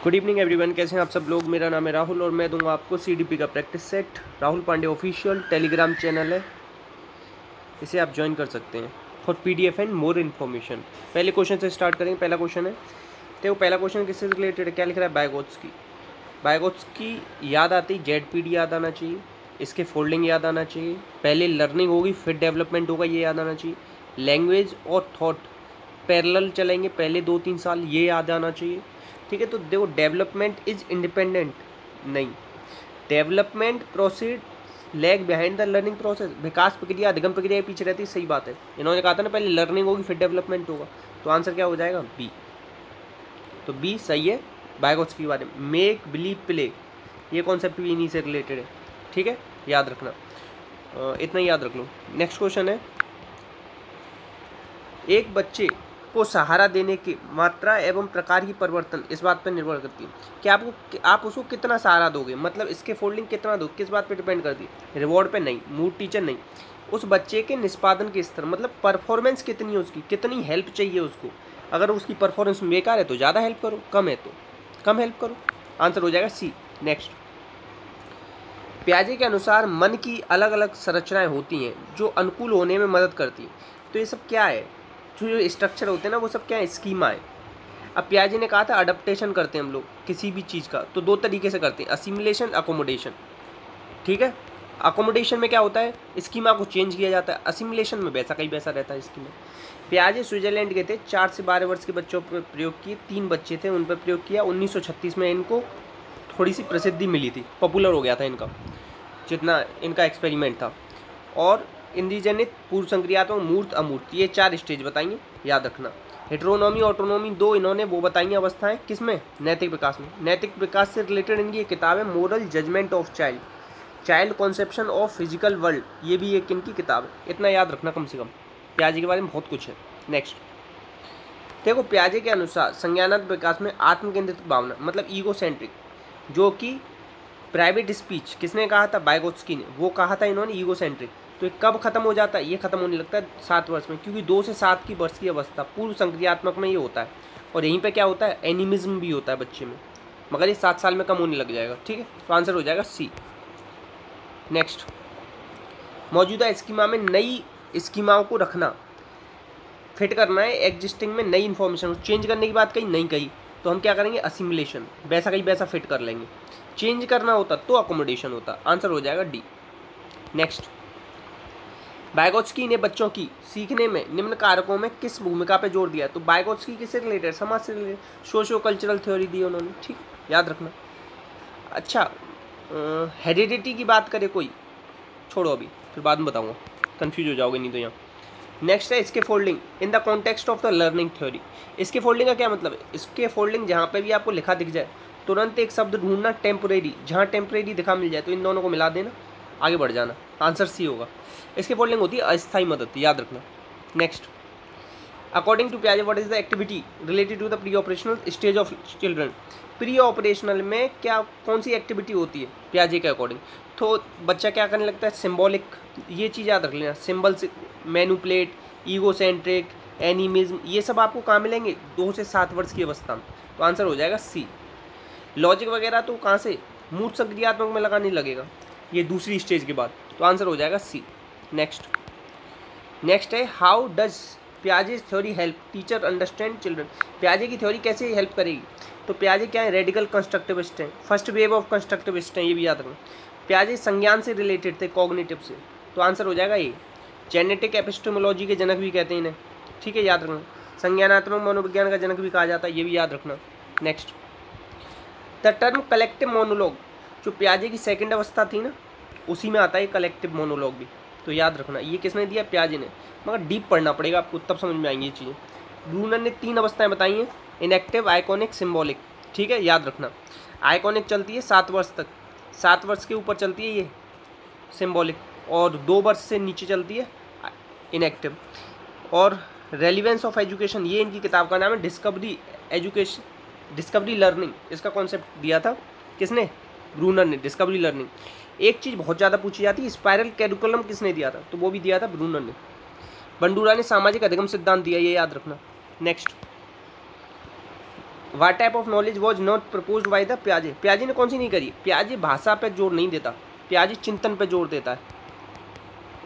Good evening everyone, कैसे हैं आप सब लोग। मेरा नाम है राहुल और मैं दूंगा आपको सीडीपी का practice set. Rahul Pandey official telegram channel है, इसे आप ज्वाइन कर सकते हैं for PDF and more information. पहले क्वेश्चन से स्टार्ट करेंगे। पहला क्वेश्चन है, तो पहला क्वेश्चन किससे रिलेटेड है, क्या लिख रहा है, बायगॉट्स की याद आती जेडपीडी याद आना चाहिए, इसके फोल्डिंग याद आना चाहिए, पहले लर्निंग होगी फिर डेवलपमेंट होगा ये याद आना चाहिए, लैंग्वेज और थॉट पैरेलल चलेंगे पहले 2-3 साल ये याद आना चाहिए। ठीक है, तो देखो डेवलपमेंट इज इंडिपेंडेंट नहीं, development proceed lag behind the learning process, विकास प्रक्रिया अधिगम प्रक्रिया के पीछे रहती है। सही बात है, इन्होंने कहा था ना पहले लर्निंग होगी फिर डेवलपमेंट होगा, तो आंसर क्या हो जाएगा, बी। तो बी सही है। बायगॉट्स के बारे में मेक बिलीव प्ले, ये कॉन्सेप्ट भी इन्हीं से रिलेटेड है। ठीक है, याद रखना, इतना ही याद रख लो। नेक्स्ट क्वेश्चन है, एक बच्चे को सहारा देने की मात्रा एवं प्रकार की परिवर्तन इस बात पर निर्भर करती है कि आप उसको कितना सहारा दोगे, मतलब इसके फोल्डिंग कितना दो, किस बात पे डिपेंड करती है, रिवॉर्ड पे नहीं, मूड टीचर नहीं, उस बच्चे के निष्पादन के स्तर, मतलब परफॉर्मेंस कितनी है उसकी, कितनी हेल्प चाहिए उसको। अगर उसकी परफॉर्मेंस बेकार है तो ज़्यादा हेल्प करो, कम है तो कम हेल्प करो। आंसर हो जाएगा सी। नेक्स्ट, पियाजे के अनुसार मन की अलग अलग संरचनाएं होती हैं जो अनुकूल होने में मदद करती हैं। तो ये सब क्या है, जो स्ट्रक्चर होते हैं ना वो सब क्या है, स्कीमा है। अब पियाजे ने कहा था अडप्टेशन करते हैं हम लोग किसी भी चीज़ का, तो 2 तरीके से करते हैं, असिमिलेशन, अकोमोडेशन। ठीक है, अकोमोडेशन में क्या होता है, स्कीमा को चेंज किया जाता है, असिमिलेशन में वैसा कहीं वैसा रहता है स्कीमा। पियाजे स्विट्जरलैंड गए थे, 4 से 12 वर्ष के बच्चों पर प्रयोग किए, 3 बच्चे थे उन पर प्रयोग किया। 1936 में इनको थोड़ी सी प्रसिद्धि मिली थी, पॉपुलर हो गया था इनका जितना इनका एक्सपेरिमेंट था। और इंद्रियजनित, पूर्व संक्रियात्मक, मूर्त, अमूर्त, ये 4 स्टेज बताएंगे, याद रखना। हेटेरोनॉमी, ऑटोनॉमी 2 इन्होंने वो बताई अवस्थाएं, किसमें, नैतिक विकास में। नैतिक विकास से रिलेटेड इनकी एक किताब है, moral judgement of child conception of physical world, ये भी एक इनकी किताब है। इतना याद रखना कम से कम, पियाजे के बारे में बहुत कुछ है। नेक्स्ट देखो, पियाजे के अनुसार संज्ञानात्मक विकास में आत्मकेंद्रित भावना, मतलब ईगो सेंट्रिक, जो कि प्राइवेट स्पीच किसने कहा था, बायगोत्स्की ने, वो कहा था इन्होंने ईगो सेंट्रिक। तो ये कब खत्म हो जाता है, ये खत्म होने लगता है 7 वर्ष में, क्योंकि 2 से 7 की वर्ष की अवस्था पूर्व संक्रियात्मक में ये होता है। और यहीं पे क्या होता है, एनिमिज्म भी होता है बच्चे में, मगर ये 7 साल में कम होने लग जाएगा। ठीक है, तो आंसर हो जाएगा सी। नेक्स्ट, मौजूदा स्कीमा में नई स्कीमाओं को रखना, फिट करना है एग्जिस्टिंग में, नई इन्फॉर्मेशन चेंज करने की बात कही नहीं कही, तो हम क्या करेंगे, असिमिलेशन, वैसा कहीं वैसा फिट कर लेंगे। चेंज करना होता तो अकोमोडेशन होता, आंसर हो जाएगा डी। नेक्स्ट, बायगोत्स्की ने बच्चों की सीखने में निम्न कारकों में किस भूमिका पे जोर दिया। तो बायगोत्स्की किससे रिलेटेड, समाज से रिलेटेड, सोशियो कल्चरल थ्योरी दी उन्होंने। ठीक, याद रखना। अच्छा, हेरिडिटी की बात करे कोई, छोड़ो अभी, फिर बाद में बताऊंगा, कंफ्यूज हो जाओगे नहीं तो यहाँ। नेक्स्ट है इसके folding in the context of the learning theory. इसके फोल्डिंग का क्या मतलब है, इसके फोल्डिंग जहाँ पे भी आपको लिखा दिख जाए तुरंत एक शब्द ढूंढना, टेम्परेरी, जहाँ टेम्परेरी दिखा मिल जाए तो इन दोनों को मिला देना, आगे बढ़ जाना, आंसर सी होगा। इसके फोल्डिंग होती है अस्थायी मदद, याद रखना। नेक्स्ट, अकॉर्डिंग टू पियाजे what is the activity related to the pre operational stage of children. Pre operational में क्या, कौन सी एक्टिविटी होती है पियाजे के अकॉर्डिंग, तो बच्चा क्या करने लगता है, सिम्बॉलिक, ये चीज़ याद रख लेना, symbols, manipulate, ego centric, animism, ये सब आपको कहाँ मिलेंगे, 2 से 7 वर्ष की अवस्था में, तो आंसर हो जाएगा सी। लॉजिक वगैरह तो कहाँ से, मूर्त संक्रियात्मक में लगाने लगेगा, ये दूसरी स्टेज के बाद, तो आंसर हो जाएगा सी। नेक्स्ट है, how does Piaget's theory help teacher understand children. पियाजे की थ्योरी कैसे हेल्प करेगी, तो पियाजे क्या है, रेडिकल कंस्ट्रक्टिविस्ट हैं, फर्स्ट वेव ऑफ कंस्ट्रक्टिविस्ट हैं, ये भी याद रखना। पियाजे संज्ञान से रिलेटेड थे, कॉग्निटिव से, तो आंसर हो जाएगा ये। जेनेटिक एपिस्टेमोलॉजी के जनक भी कहते हैं इन्हें, ठीक है, याद रखना। संज्ञानात्मक मनोविज्ञान का जनक भी कहा जाता है, ये भी याद रखना। Next, the term collective monologue, जो पियाजे की सेकंड अवस्था थी ना, उसी में आता है कलेक्टिव मोनोलॉग भी, तो याद रखना। ये किसने दिया, पियाजे ने, मगर डीप पढ़ना पड़ेगा आपको, तब समझ में आएंगी ये चीज़ें। ब्रूनर ने 3 अवस्थाएं बताई हैं, इनएक्टिव, आइकॉनिक, सिम्बॉलिक। ठीक है, याद रखना। आइकॉनिक चलती है 7 वर्ष तक, 7 वर्ष के ऊपर चलती है ये सिम्बॉलिक, और 2 वर्ष से नीचे चलती है इनएक्टिव। और रेलिवेंस ऑफ एजुकेशन, ये इनकी किताब का नाम है, डिस्कवरी लर्निंग, इसका कॉन्सेप्ट दिया था किसने, ब्रूनर ने, डिस्कवरी लर्निंग। एक चीज़ बहुत ज़्यादा पूछी जाती है, स्पाइरल कैरिकुलम किसने दिया था, तो वो भी दिया था ब्रूनर ने। बंडूरा ने सामाजिक अधिगम सिद्धांत दिया, ये याद रखना। Next, what type of knowledge was not proposed by the प्याजे। प्याजे ने कौन सी नहीं करी? प्याजे भाषा पे जोर नहीं देता, प्याजे चिंतन पे जोर देता है।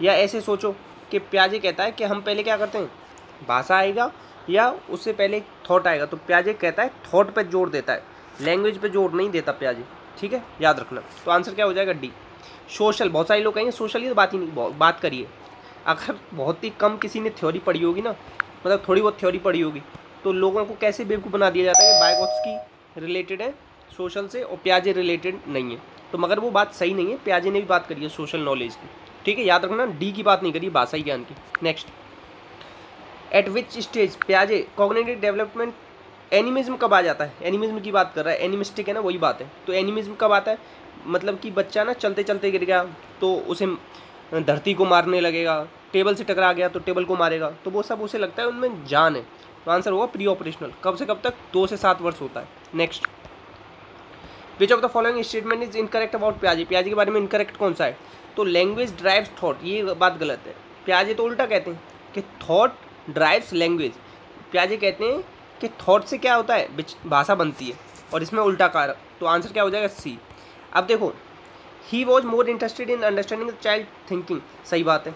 या ऐसे सोचो कि प्याजे कहता है कि हम पहले क्या करते हैं, भाषा आएगा या उससे पहले थॉट आएगा, तो प्याजे कहता है थॉट पे जोर देता है, लैंग्वेज पे जोर नहीं देता प्याजे। ठीक है, याद रखना। तो आंसर क्या हो जाएगा? डी। सोशल, बहुत सारे लोग कहेंगे सोशल की तो बात ही नहीं, बात करिए। अगर बहुत ही कम किसी ने थ्योरी पढ़ी होगी ना, मतलब थोड़ी बहुत थ्योरी पढ़ी होगी, तो लोगों को कैसे बेवकूफ़ बना दिया जाता है कि वाइगोत्स्की रिलेटेड है सोशल से और प्याजे रिलेटेड नहीं है। तो मगर वो बात सही नहीं है, प्याजे ने भी बात करी है सोशल नॉलेज की। ठीक है, याद रखना, डी की बात नहीं करी, भाषाई ज्ञान की। नेक्स्ट, एट विच स्टेज प्याजे कॉग्निटिव डेवलपमेंट, एनिमिज्म कब आ जाता है? एनिमिज्म की बात कर रहा है, एनिमिस्टिक है ना, वही बात है। तो एनिमिज्म कब आता है? मतलब कि बच्चा ना चलते चलते गिर गया तो उसे धरती को मारने लगेगा, टेबल से टकरा गया तो टेबल को मारेगा, तो वो सब उसे लगता है उनमें जान है। तो आंसर होगा प्री ऑपरेशनल। कब से कब तक? 2 से 7 वर्ष होता है। Next, which of the following statement is incorrect about प्याजे। प्याजे के बारे में इनकरेक्ट कौन सा है? तो लैंग्वेज ड्राइव्स थॉट, ये बात गलत है। प्याजे तो उल्टा कहते हैं कि थॉट ड्राइव्स लैंग्वेज। प्याजे कहते हैं कि थॉट से क्या होता है, भाषा बनती है, और इसमें उल्टा कारक। तो आंसर क्या हो जाएगा? सी। अब देखो, he was more interested in understanding the child thinking, सही बात है।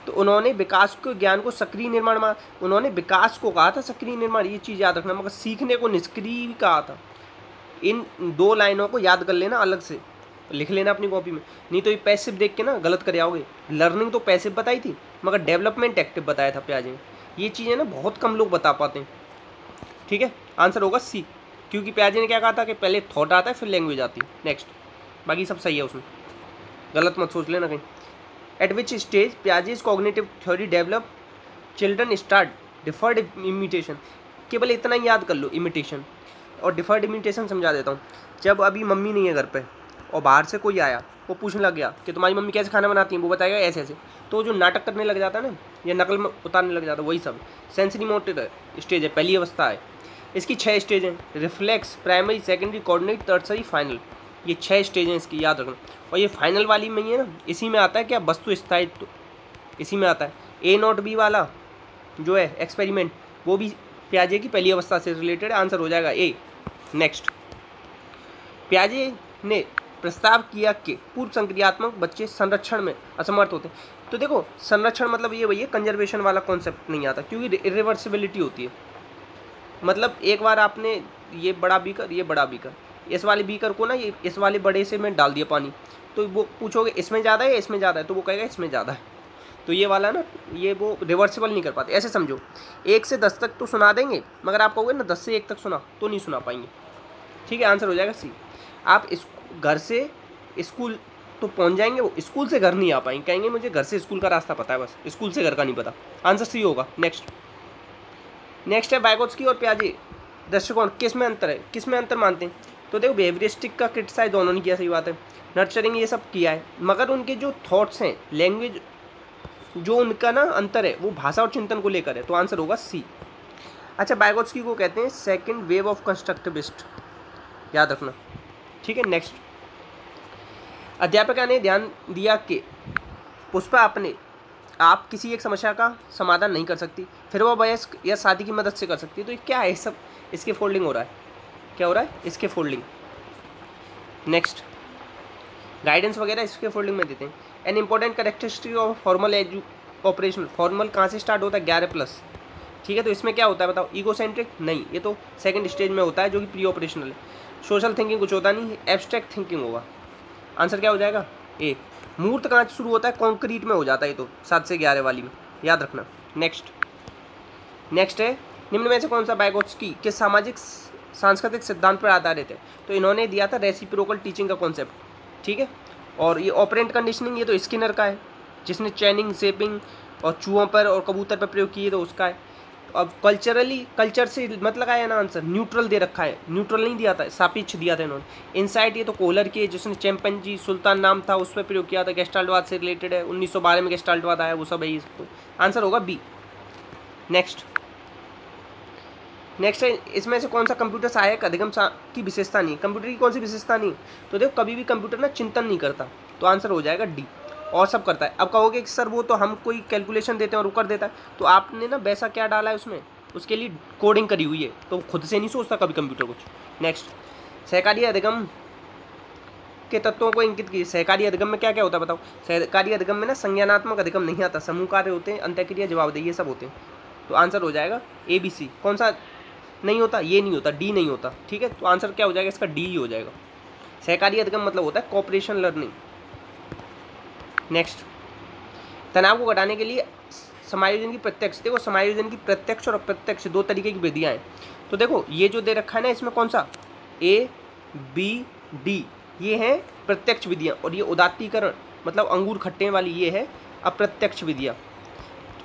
तो उन्होंने विकास को, ज्ञान को सक्रिय निर्माण में, उन्होंने विकास को कहा था सक्रिय निर्माण, ये चीज़ याद रखना, मगर सीखने को निष्क्रिय भी कहा था। इन 2 लाइनों को याद कर लेना, अलग से लिख लेना अपनी कॉपी में, नहीं तो ये पैसिव देख के ना गलत कर आओगे। लर्निंग तो पैसिव बताई थी, मगर डेवलपमेंट एक्टिव बताया था प्याजे ने। ये चीज़ें ना बहुत कम लोग बता पाते हैं। ठीक है, आंसर होगा सी, क्योंकि प्याजे ने क्या कहा था कि पहले थॉट आता है फिर लैंग्वेज आती है। नेक्स्ट, बाकी सब सही है उसमें, गलत मत सोच लेना कहीं। At which stage Piaget's cognitive theory develop, children start deferred imitation. केवल इतना ही याद कर लो, इमिटेशन और डिफर्ड इमिटेशन समझा देता हूँ। जब अभी मम्मी नहीं है घर पे और बाहर से कोई आया, वो पूछने लग गया कि तुम्हारी मम्मी कैसे खाना बनाती है, वो बताएगा ऐसे ऐसे, तो जो नाटक करने लग जाता है ना, या नकल में उतारने लग जाता है, वही सब सेंसरी मोटर स्टेज है, पहली अवस्था है। इसकी 6 स्टेज हैं, reflex, primary, secondary, coordinate, tertiary, final. ये 6 स्टेज हैं इसकी, याद रखना। और ये फाइनल वाली में ही है ना, इसी में आता है क्या, वस्तु स्थायित्व, इसी में आता है। ए नॉट बी वाला जो है एक्सपेरिमेंट, वो भी प्याजे की पहली अवस्था से रिलेटेड है। आंसर हो जाएगा ए। नेक्स्ट, प्याजे ने प्रस्ताव किया कि पूर्व संक्रियात्मक बच्चे संरक्षण में असमर्थ होते हैं। तो देखो, संरक्षण मतलब ये वही है, कंजर्वेशन वाला कॉन्सेप्ट नहीं आता, क्योंकि इरिवर्सिबिलिटी होती है। मतलब एक बार आपने ये बड़ा बीकर, ये बड़ा बीकर, इस वाले बीकर को ना, ये इस वाले बड़े से में डाल दिया पानी, तो वो पूछोगे इसमें ज़्यादा है या इसमें ज़्यादा है, तो वो कहेगा इसमें ज़्यादा है। तो ये वाला ना, ये वो रिवर्सिबल नहीं कर पाते। ऐसे समझो, 1 से 10 तक तो सुना देंगे, मगर आप कहोगे ना 10 से 1 तक सुना, तो नहीं सुना पाएंगे। ठीक है, आंसर हो जाएगा सी। आप इस घर से स्कूल तो पहुंच जाएंगे, वो स्कूल से घर नहीं आ पाएंगे, कहेंगे मुझे घर से स्कूल का रास्ता पता है, बस स्कूल से घर का नहीं पता। आंसर सी होगा। नेक्स्ट है वाइगोत्स्की और प्याजे दृष्टिकोण, किस में अंतर है, किस में अंतर मानते हैं? तो देखो, बिहेवियरिस्टिक का क्रिटिसाइज दोनों ने किया, सही बात है, नर्चरिंग ये सब किया है, मगर उनके जो थॉट्स हैं, लैंग्वेज जो उनका ना अंतर है, वो भाषा और चिंतन को लेकर है। तो आंसर होगा सी। अच्छा, वाइगोत्स्की को कहते हैं सेकेंड वेव ऑफ कंस्ट्रक्टिविस्ट, याद रखना। ठीक है, नेक्स्ट, अध्यापिका ने ध्यान दिया कि पुष्पा आप किसी एक समस्या का समाधान नहीं कर सकती, फिर वह वयस्क या शादी की मदद से कर सकती है। तो ये क्या है, सब इसके फोल्डिंग हो रहा है, क्या हो रहा है, इसके फोल्डिंग। नेक्स्ट, गाइडेंस वगैरह इसके फोल्डिंग में देते हैं। An important characteristic of formal operational, formal कहाँ से स्टार्ट होता है, 11+। ठीक है, तो इसमें क्या होता है बताओ, ईगोसेंट्रिक नहीं, ये तो सेकंड स्टेज में होता है जो कि प्री ऑपरेशनल है। सोशल थिंकिंग कुछ होता नहीं, एब्स्ट्रैक्ट थिंकिंग होगा। आंसर क्या हो जाएगा, ए। मूर्त कहाँ से शुरू होता है, कॉन्क्रीट में हो जाता है, ये तो 7 से 11 वाली में, याद रखना। नेक्स्ट है, निम्न में से कौन सा वाइगोत्स्की के सामाजिक सांस्कृतिक सिद्धांत पर आधारित है? तो इन्होंने दिया था रेसिप्रोकल टीचिंग का कॉन्सेप्ट। ठीक है, और ये ऑपरेंट कंडीशनिंग, ये तो स्किनर का है, जिसने चैनिंग, शेपिंग और चूहों पर और कबूतर पर प्रयोग किए, तो उसका है। अब कल्चर से मत लगाया ना आंसर, न्यूट्रल दे रखा है, न्यूट्रल नहीं दिया था, सापेक्ष दिया था इन्होंने। इनसाइट, ये तो कोहलर की है, जिसने चैंपियनजी सुल्तान नाम था उस पर प्रयोग किया था, गेस्टाल्टवाद से रिलेटेड है, 1912 में गेस्टाल्टवाद आया, वो सब है। तो आंसर होगा बी। नेक्स्ट है, इसमें से कौन सा कंप्यूटर सहायक अधिगम की विशेषता नहीं? कंप्यूटर की कौन सी विशेषता नहीं? तो देखो, कभी भी कंप्यूटर ना चिंतन नहीं करता, तो आंसर हो जाएगा डी, और सब करता है। अब कहोगे कि सर वो तो हम कोई कैलकुलेशन देते हैं और वो कर देता है, तो आपने ना वैसा क्या डाला है उसमें, उसके लिए कोडिंग करी हुई है, तो खुद से नहीं सोचता कभी कंप्यूटर कुछ। नेक्स्ट, सहकारी अधिगम के तत्वों को इंगित कीजिए। सहकारी अधिगम में क्या क्या होता है बताओ। सहकारी अधिगम में ना संज्ञानात्मक अधिगम नहीं आता, समूह कार्य होते हैं, अंतःक्रिया जवाबदेही ये सब होते हैं। तो आंसर हो जाएगा ए बी सी। कौन सा नहीं होता, ये नहीं होता, डी नहीं होता, ठीक है। तो आंसर क्या हो जाएगा इसका, डी ही हो जाएगा। सहकारी अधिगम मतलब होता है कॉपरेशन लर्निंग। नेक्स्ट, तनाव को घटाने के लिए समायोजन की प्रत्यक्ष, देखो समायोजन की प्रत्यक्ष और अप्रत्यक्ष दो तरीके की विधियां हैं। तो देखो ये जो दे रखा है ना, इसमें कौन सा ए बी डी ये है प्रत्यक्ष विधियां, और ये उदात्तीकरण मतलब अंगूर खट्टे वाली ये है अप्रत्यक्ष विधियां।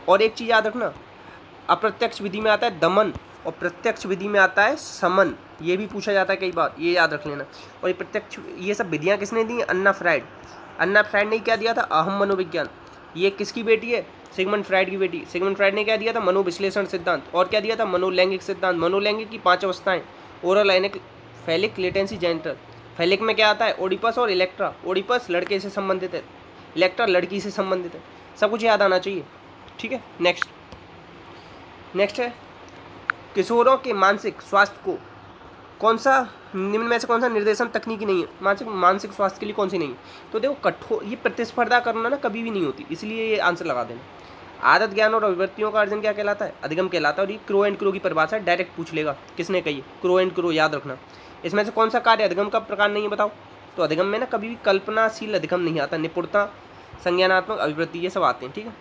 और एक चीज़ याद रखना, अप्रत्यक्ष विधि में आता है दमन और प्रत्यक्ष विधि में आता है समन, ये भी पूछा जाता है कई बार, ये याद रख लेना। और ये प्रत्यक्ष, ये सब विधियां किसने दी, अन्ना फ्राइड। अन्ना फ्राइड ने क्या दिया था, अहम मनोविज्ञान। ये किसकी बेटी है, सिगमंड फ्राइड की बेटी। सिगमंड फ्राइड ने क्या दिया था, मनोविश्लेषण सिद्धांत। और क्या दिया था, मनोलैंगिक सिद्धांत। मनोलैंगिक की 5 अवस्थाएं, oral, anal, phallic, latency, genital. Phallic में क्या आता है, ओडिपस और इलेक्ट्रा। ओडिपस लड़के से संबंधित है, इलेक्ट्रा लड़की से संबंधित है। सब कुछ याद आना चाहिए, ठीक है। नेक्स्ट है, किशोरों के मानसिक स्वास्थ्य को कौन सा निम्न में से कौन सा निर्देशन तकनीकी नहीं है, मानसिक स्वास्थ्य के लिए कौन सी नहीं है। तो देखो कठोर, ये प्रतिस्पर्धा करना ना कभी भी नहीं होती, इसलिए ये आंसर लगा देना। आदत, ज्ञान और अभिवृत्तियों का अर्जन क्या कहलाता है, अधिगम कहलाता है। और ये क्रो एंड क्रो की परिभाषा डायरेक्ट पूछ लेगा, किसने कही, क्रो एंड क्रो, याद रखना। इसमें से कौन सा कार्य अधिगम का प्रकार नहीं है बताओ। तो अधिगम में ना कभी भी कल्पनाशील अधिगम नहीं आता, निपुणता, संज्ञानात्मक, अभिवृत्ति ये सब आते हैं, ठीक है।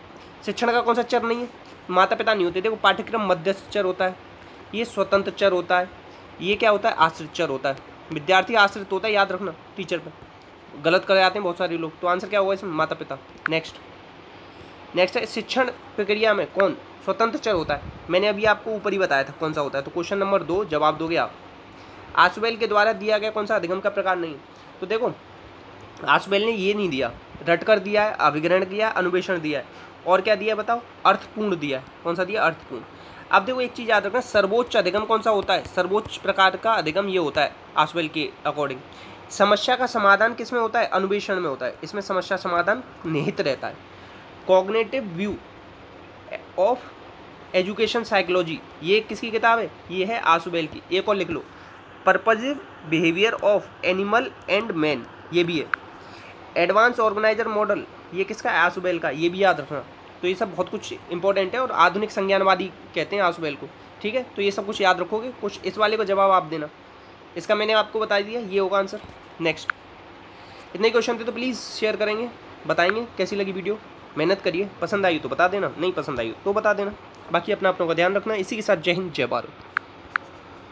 शिक्षण का कौन सा चर नहीं है, माता पिता नहीं होते। देखो पाठ्यक्रम मध्यस्थ चर होता है, ये स्वतंत्र चर होता है, ये क्या होता है, आश्रित चर होता है। विद्यार्थी आश्रित होता है, याद रखना, टीचर पर गलत कर जाते हैं बहुत सारे लोग। तो आंसर क्या होगा इसमें, माता पिता। नेक्स्ट है, शिक्षण प्रक्रिया में कौन स्वतंत्र चर होता है। मैंने अभी आपको ऊपर ही बताया था कौन सा होता है। तो क्वेश्चन नंबर 2 जवाब दोगे आप। आशुबेल के द्वारा दिया गया कौन सा अधिगम का प्रकार नहीं। तो देखो आशुबेल ने ये नहीं दिया, रटकर दिया है, अभिग्रहण दिया, अनुवेशन दिया है, और क्या दिया बताओ, अर्थपूर्ण दिया है। कौन सा दिया, अर्थपूर्ण। अब देखो एक चीज़ याद रखना, सर्वोच्च अधिगम कौन सा होता है, सर्वोच्च प्रकार का अधिगम ये होता है आशुबेल के अकॉर्डिंग। समस्या का समाधान किस में होता है, अनुवेशन में होता है, इसमें समस्या समाधान निहित रहता है। Cognitive view of education psychology, ये किसकी किताब है, ये है आशुबेल की। एक और लिख लो, purposive behaviour of animal and man, ये भी है। एडवांस ऑर्गेनाइजर मॉडल, ये किसका है, आशुबेल का, ये भी याद रखना। तो ये सब बहुत कुछ इंपॉर्टेंट है, और आधुनिक संज्ञानवादी कहते हैं आशुबेल को, ठीक है। तो ये सब कुछ याद रखोगे, कुछ इस वाले को जवाब आप देना, इसका मैंने आपको बता दिया, ये होगा आंसर। नेक्स्ट, इतने क्वेश्चन थे तो प्लीज़ शेयर करेंगे, बताएंगे कैसी लगी वीडियो। मेहनत करिए, पसंद आई तो बता देना, नहीं पसंद आई तो बता देना। बाकी अपना अपनों का ध्यान रखना। इसी के साथ जय हिंद, जय भारत।